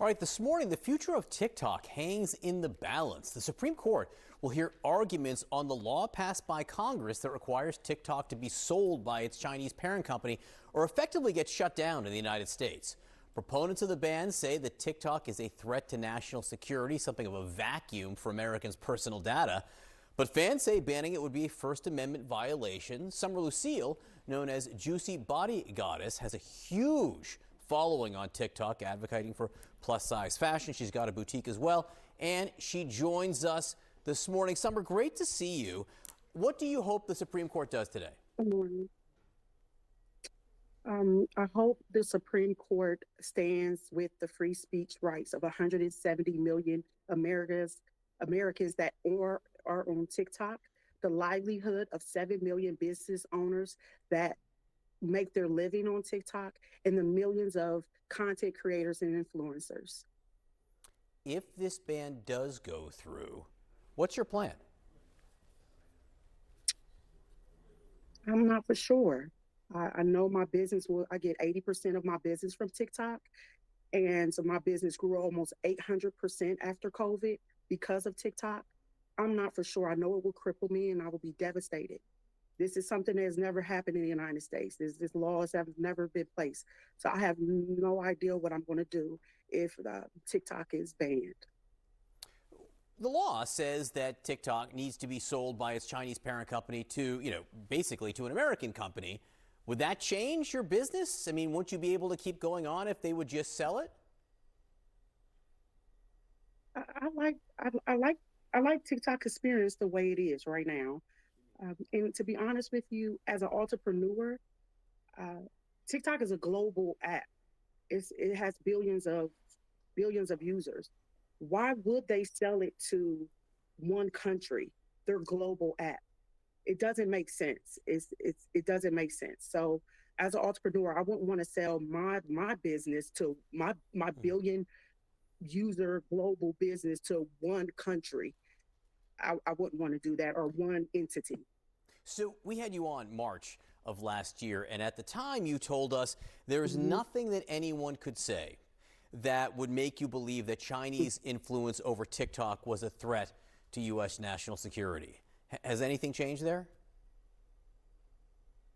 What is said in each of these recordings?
All right, this morning, the future of TikTok hangs in the balance. The Supreme Court will hear arguments on the law passed by Congress that requires TikTok to be sold by its Chinese parent company or effectively get shut down in the United States. Proponents of the ban say that TikTok is a threat to national security, something of a vacuum for Americans' personal data. But fans say banning it would be a First Amendment violation. Summer Lucille, known as Juicy Body Goddess, has a huge following on TikTok, advocating for plus-size fashion. She's got a boutique as well, and she joins us this morning. Summer, great to see you. What do you hope the Supreme Court does today? Good morning. I hope the Supreme Court stands with the free speech rights of 170 million Americans that are on TikTok, the livelihood of 7 million business owners that make their living on TikTok, and the millions of content creators and influencers. If this ban does go through, what's your plan? I'm not for sure. I know my business I get 80% of my business from TikTok. And so my business grew almost 800% after COVID because of TikTok. I'm not for sure. I know it will cripple me and I will be devastated. This is something that has never happened in the United States. This laws have never been placed. So I have no idea what I'm going to do if TikTok is banned. The law says that TikTok needs to be sold by its Chinese parent company to, basically to an American company. Would that change your business? I mean, wouldn't you be able to keep going on if they would just sell it? I like TikTok experience the way it is right now. And to be honest with you, as an entrepreneur, TikTok is a global app. It has billions of users. Why would they sell it to one country? Their global app. It doesn't make sense. It doesn't make sense. So as an entrepreneur, I wouldn't want to sell my business to my billion user global business to one country. I wouldn't want to do that, or one entity. So we had you on March of last year, and at the time you told us there is nothing that anyone could say that would make you believe that Chinese influence over TikTok was a threat to U.S. national security. Has anything changed there?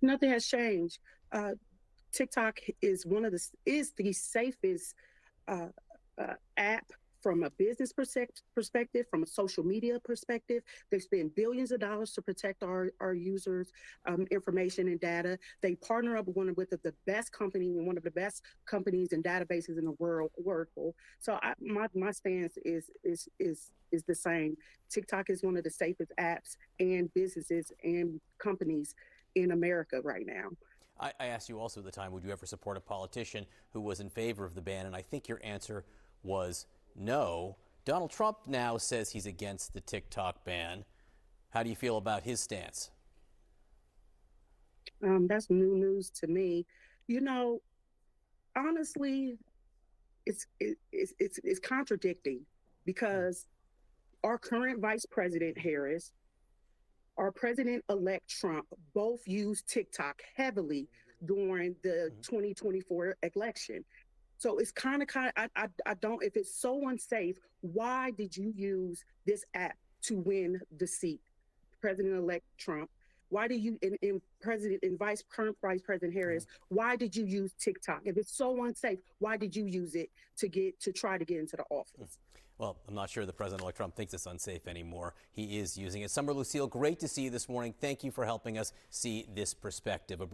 Nothing has changed. TikTok is the safest app from a business perspective, from a social media perspective. They spend billions of dollars to protect our users' information and data. They partner up with one of the best companies and databases in the world, Oracle. So my stance is the same. TikTok is one of the safest apps and businesses and companies in America right now. I asked you also at the time, would you ever support a politician who was in favor of the ban? And I think your answer was no. Donald Trump now says he's against the TikTok ban. How do you feel about his stance? That's new news to me. Honestly, it's contradicting, because our current Vice President Harris, our President-elect Trump, both used TikTok heavily during the 2024 election. So it's kind of, I don't, if it's so unsafe, why did you use this app to win the seat? President-elect Trump, why did you, current Vice President Harris, why did you use TikTok? If it's so unsafe, why did you use it to try to get into the office? Well, I'm not sure the President-elect Trump thinks it's unsafe anymore. He is using it. Summer Lucille, great to see you this morning. Thank you for helping us see this perspective.